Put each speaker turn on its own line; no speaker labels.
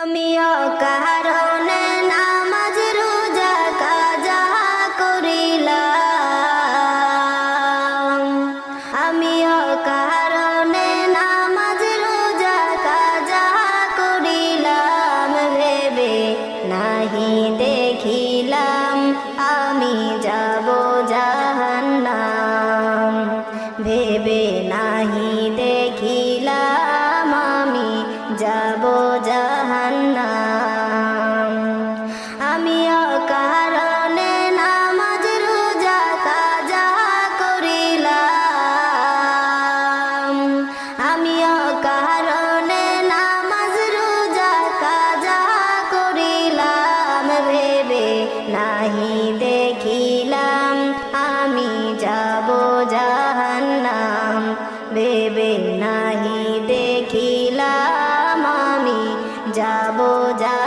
আমিও কারণে নামাজ রোজা কাজা করিলাম, আমিও কারণে নামাজ রোজা কাজা করিলাম, ভেবে নাহি দেখিলাম আমি যাব জাহান্নাম, ভেবে নাহি দেখিলাম আমি যাব জাহান্নাম। আমিও কারণে নামাজ রোজা কাজা করিলাম, আমিও কারণে নামাজ রোজা কাজা করিলাম, ভেবে নাহি দেখিলাম আমি যাব জাহান্নাম, ভেবে নাহি দেখিলাম আমি যাব জাহান্নাম।